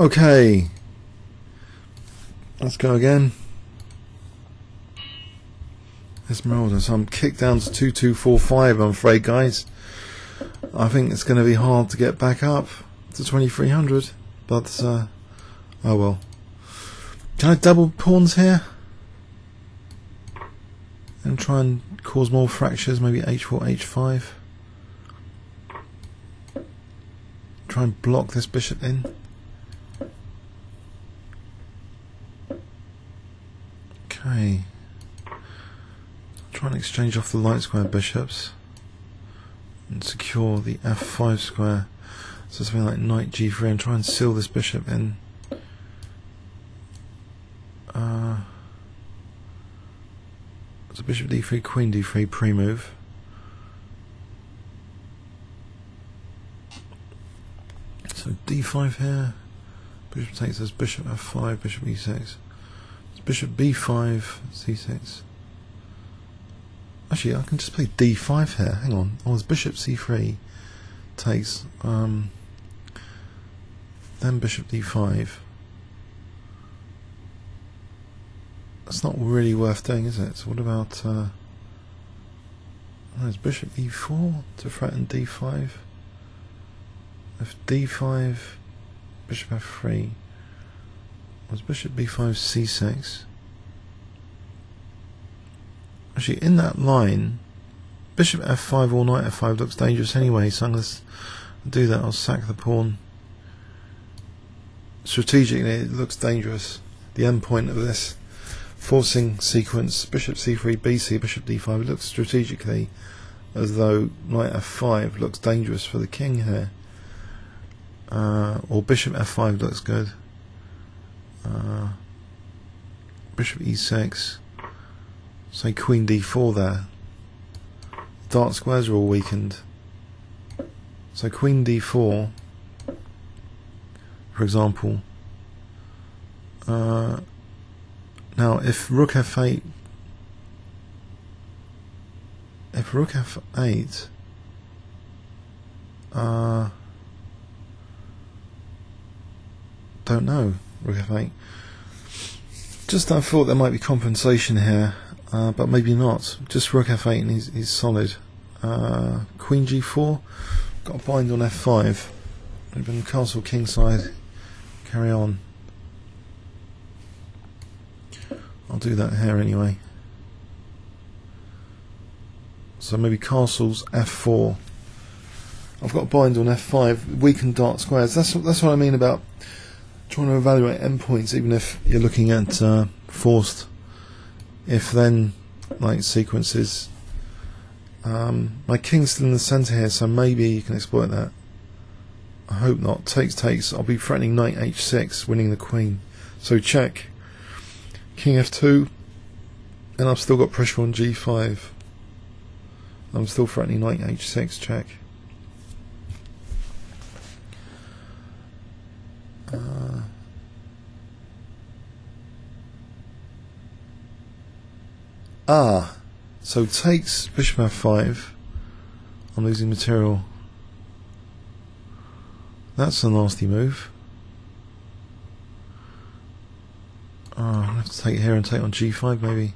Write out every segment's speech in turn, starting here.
Okay, let's go again. Esmeralda, so I'm kicked down to 2245, I'm afraid, guys. I think it's going to be hard to get back up to 2300, but oh well. Can I double pawns here and try and cause more fractures? Maybe h4, h5. Try and block this bishop in. Okay. Try and exchange off the light square bishops and secure the f5 square. So something like knight g3 and try and seal this bishop in. So bishop d3, queen d3 pre-move. So d5 here. Bishop takes as bishop f5, bishop e6. It's bishop b5, c6. Actually, I can just play d5 here. Hang on. Oh, it's bishop c3 takes. Then bishop d5. That's not really worth doing, is it? So what about? There's bishop e4 to threaten d5. If d5, bishop f3. Was bishop b5 c6. Actually, in that line, bishop f5 or knight f5 looks dangerous anyway, so I'm going to do that. I'll sack the pawn. Strategically, it looks dangerous. The end point of this forcing sequence, bishop c3, bc, bishop d5, it looks strategically as though knight f5 looks dangerous for the king here. Or bishop f5 looks good. Bishop e6. Say queen d4 there. Dark squares are all weakened. So queen d4, for example. Now if rook f8, don't know, rook f8. Just I thought there might be compensation here, but maybe not. Just rook f8 and he's solid. Queen g4, got a bind on f5. Even castle kingside, carry on. I'll do that here anyway. So maybe castles f4. I've got a bind on f5, weakened dark squares. That's what I mean about trying to evaluate endpoints, even if you're looking at forced if then like sequences. My king's still in the centre here, so maybe you can exploit that. I hope not. Takes. I'll be threatening knight h6, winning the queen. So check. King f2, and I've still got pressure on g5. I'm still threatening knight h6, check. So takes bishop f5. I'm losing material. That's a nasty move. I have to take it here and take on g5 maybe.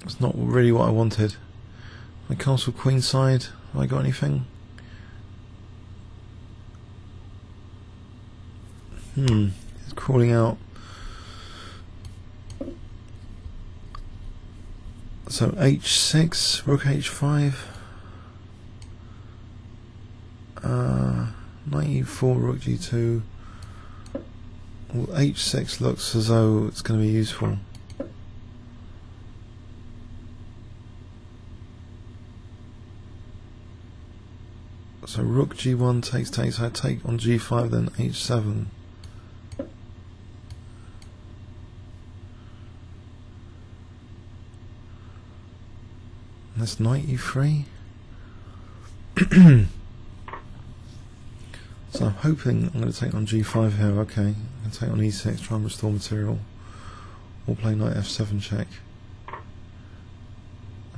That's not really what I wanted. My castle queenside, have I got anything? It's crawling out. So h6, rook h5, knight e4, rook g2. Well, h6 looks as though it's going to be useful. So rook g1 takes. I take on g5, then h7. That's knight e3. So I'm hoping I'm going to take on g5 here. Okay, I'm going to take on e6, try and restore material, or play knight f7 check.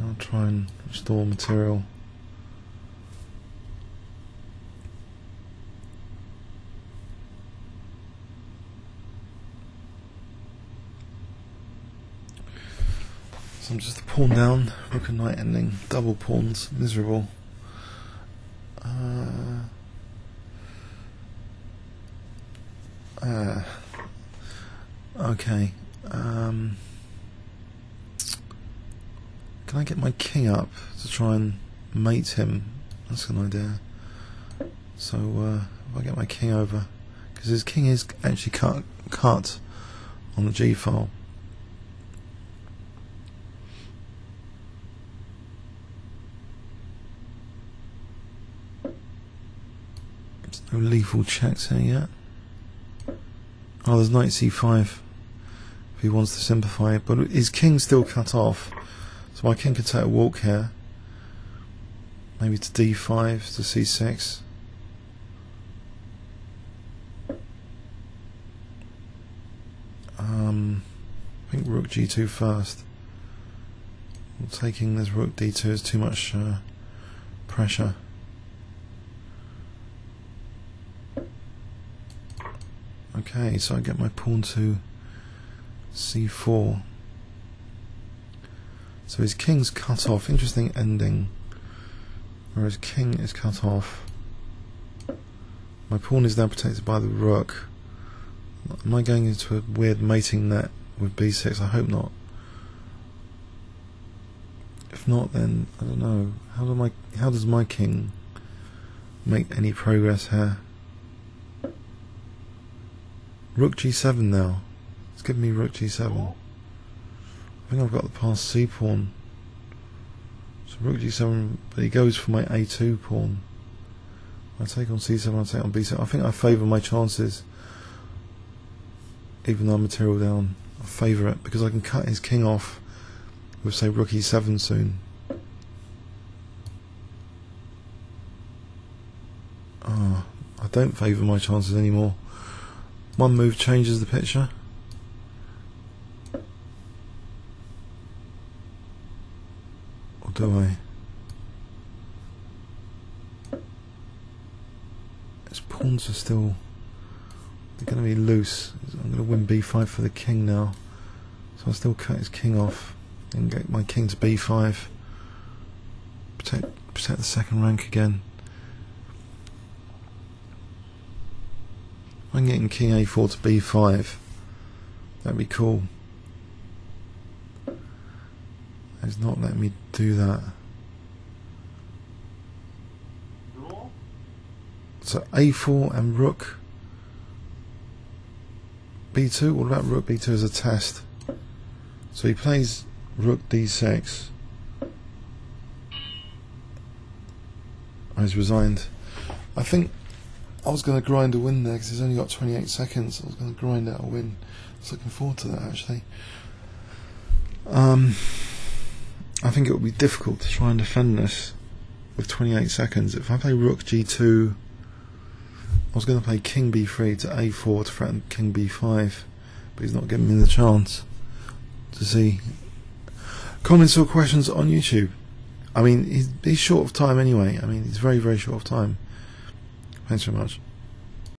I'll try and restore material. I'm just a pawn down, rook and knight ending, double pawns, miserable. Okay. Can I get my king up to try and mate him? That's an idea. So if I get my king over, because his king is actually cut on the G file. There's no lethal checks here yet. Oh, there's knight c5 if he wants to simplify it, but his king's still cut off, so my king could take a walk here, maybe to d5 to c6. I think rook g2 first. Taking this rook d2 is too much pressure. Okay, so I get my pawn to c4. So his king's cut off. Interesting ending. Whereas king is cut off. My pawn is now protected by the rook. Am I going into a weird mating net with b6? I hope not. If not, then I don't know. How does my king make any progress here? Rook g7 now. It's giving me rook g7. I think I've got the passed c pawn. So rook g7, but he goes for my a2 pawn. I take on c7, I take on b7. I think I favour my chances, even though I'm material down. I favour it because I can cut his king off with, say, rook e7 soon. Oh, I don't favour my chances anymore. One move changes the picture. Or do I? His pawns are still... they're going to be loose. I'm going to win b5 for the king now. So I'll still cut his king off and get my king to b5. Protect the second rank again. I'm getting king a4 to b5. That'd be cool. It's not letting me do that. So a4 and rook b2. What about rook b2 as a test? So he plays rook d6. He's resigned. I think I was going to grind a win there because he's only got 28 seconds. I was going to grind out a win. I was looking forward to that actually. I think it would be difficult to try and defend this with 28 seconds. If I play rook g2, I was going to play king b3 to a4 to threaten king b5, but he's not giving me the chance to see. Comments or questions on YouTube? I mean, he's short of time anyway. I mean, he's very, very short of time. Thanks very much.